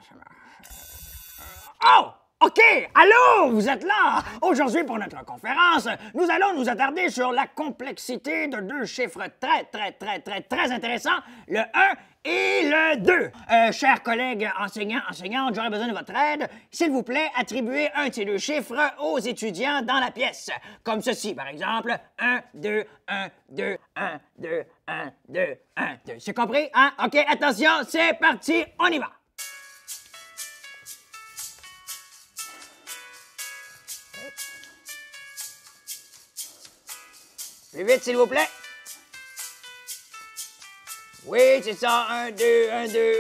ça marche. Oh! OK! Allô? Vous êtes là? Aujourd'hui, pour notre conférence, nous allons nous attarder sur la complexité de deux chiffres très intéressants, le 1 et le 2. Chers collègues enseignantes, j'aurais besoin de votre aide. S'il vous plaît, attribuez un de ces deux chiffres aux étudiants dans la pièce. Comme ceci, par exemple. 1, 2, 1, 2, 1, 2, 1, 2, 1, 2. C'est compris? Hein? OK, attention, c'est parti, on y va! Plus vite, s'il vous plaît. Oui, c'est ça. 1, 2, 1, 2.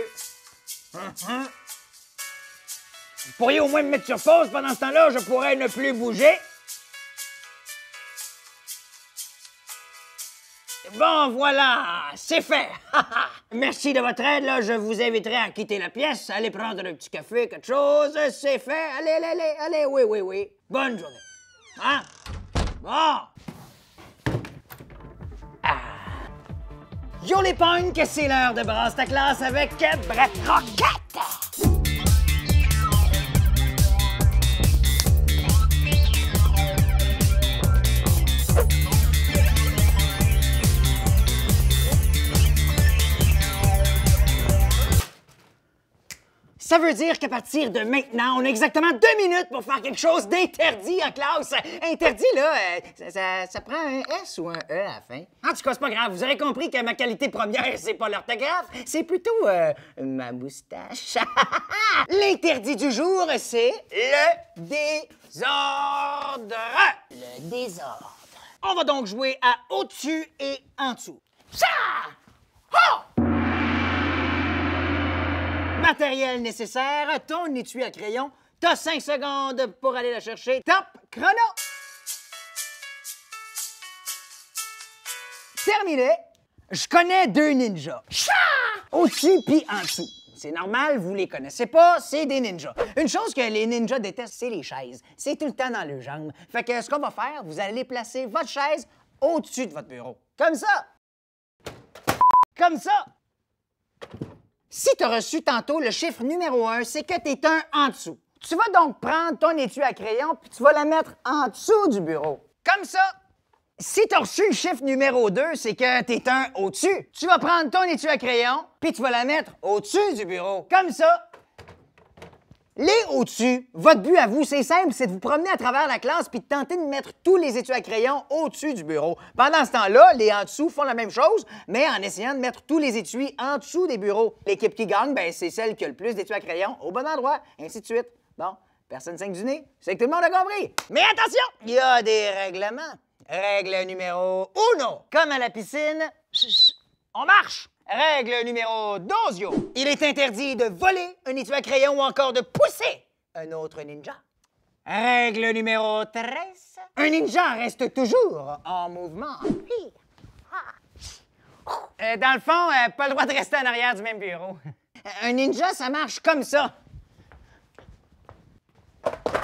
Vous pourriez au moins me mettre sur pause. Pendant ce temps-là, je pourrais ne plus bouger. Bon, voilà, c'est fait. Merci de votre aide. Là, je vous inviterai à quitter la pièce, aller prendre un petit café, quelque chose. C'est fait. Allez, oui. Bonne journée. Hein? Bon. Yo les punks, c'est l'heure de Brasse ta classe avec Brett Roquette! Ça veut dire qu'à partir de maintenant, on a exactement 2 minutes pour faire quelque chose d'interdit en classe. Interdit, là, ça prend un S ou un E à la fin. En tout cas, c'est pas grave. Vous aurez compris que ma qualité première, c'est pas l'orthographe, c'est plutôt ma moustache. L'interdit du jour, c'est le désordre. Le désordre. On va donc jouer à au-dessus et en dessous. Ça! Oh! Matériel nécessaire, ton étui à crayon. T'as 5 secondes pour aller la chercher. Top chrono! Terminé. Je connais 2 ninjas. Au-dessus puis en dessous. C'est normal, vous les connaissez pas, c'est des ninjas. Une chose que les ninjas détestent, c'est les chaises. C'est tout le temps dans leurs jambes. Fait que ce qu'on va faire, vous allez placer votre chaise au-dessus de votre bureau. Comme ça. Comme ça. Si tu as reçu tantôt le chiffre numéro 1, c'est que tu es un en dessous. Tu vas donc prendre ton étui à crayon puis tu vas la mettre en dessous du bureau. Comme ça. Si tu as reçu le chiffre numéro 2, c'est que tu es un au-dessus. Tu vas prendre ton étui à crayon puis tu vas la mettre au-dessus du bureau. Comme ça. Les au-dessus, votre but à vous, c'est simple, c'est de vous promener à travers la classe puis de tenter de mettre tous les étuis à crayon au-dessus du bureau. Pendant ce temps-là, les en dessous font la même chose, mais en essayant de mettre tous les étuis en dessous des bureaux. L'équipe qui gagne, ben, c'est celle qui a le plus d'étuis à crayon au bon endroit, ainsi de suite. Bon, personne saigne du nez, c'est que tout le monde a compris. Mais attention, il y a des règlements. Règle numéro 1, comme à la piscine, on marche. Règle numéro 2, il est interdit de voler un étui à crayon ou encore de pousser un autre ninja. Règle numéro 13, un ninja reste toujours en mouvement. Dans le fond, pas le droit de rester en arrière du même bureau. Un ninja, ça marche comme ça.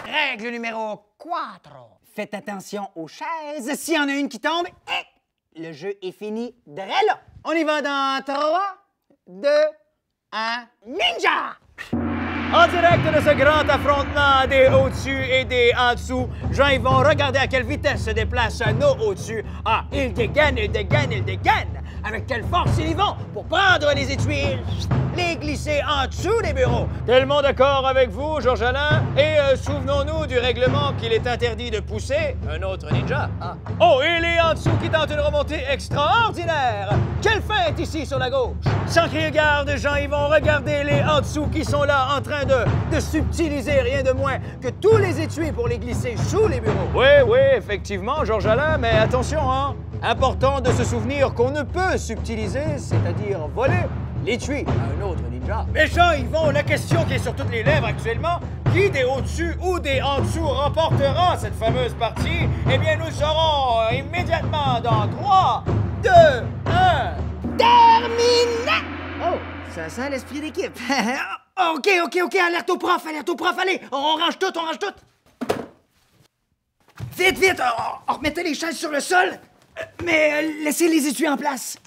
Règle numéro 4, faites attention aux chaises. S'il y en a une qui tombe, le jeu est fini dès là. On y va dans 3, 2, 1, ninja! En direct de ce grand affrontement des au-dessus et des en dessous, gens ils vont regarder à quelle vitesse se déplacent nos au-dessus. Ah, ils dégainent. Avec quelle force ils y vont pour prendre les étuis, les glisser en dessous des bureaux. Tellement d'accord avec vous, Georges Alain? Et souvenons-nous du règlement qu'il est interdit de pousser un autre ninja. Ah. Oh, et les en dessous qui tentent une remontée extraordinaire! Quelle feinte ici sur la gauche! Sans crier garde, gens, ils vont regarder les en dessous qui sont là en train de subtiliser rien de moins que tous les étuis pour les glisser sous les bureaux. Oui, effectivement, Georges Alain, mais attention, hein! Important de se souvenir qu'on ne peut subtiliser, c'est-à-dire voler, l'étui à un autre ninja. Méchants, Yvon, la question qui est sur toutes les lèvres actuellement, qui des au-dessus ou des en dessous remportera cette fameuse partie? Eh bien, nous le saurons immédiatement dans 3, 2, 1... Terminé! Oh, ça sent l'esprit d'équipe. OK, alerte au prof, allez, on range tout. Vite, on remettait les chaises sur le sol, mais laissez les étuis en place.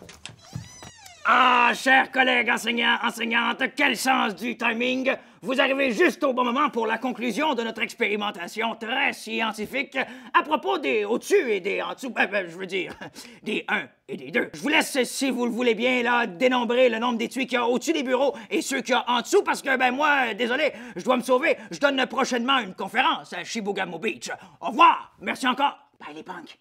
Ah, chers collègues enseignants, enseignantes, quel sens du timing! Vous arrivez juste au bon moment pour la conclusion de notre expérimentation très scientifique à propos des au-dessus et des en dessous, je veux dire, des 1 et des 2. Je vous laisse, si vous le voulez bien, là, dénombrer le nombre d'étuis qu'il y a au-dessus des bureaux et ceux qu'il y a en dessous, parce que, moi, désolé, je dois me sauver. Je donne prochainement une conférence à Chibougamau Beach. Au revoir! Merci encore! Bye, les punks!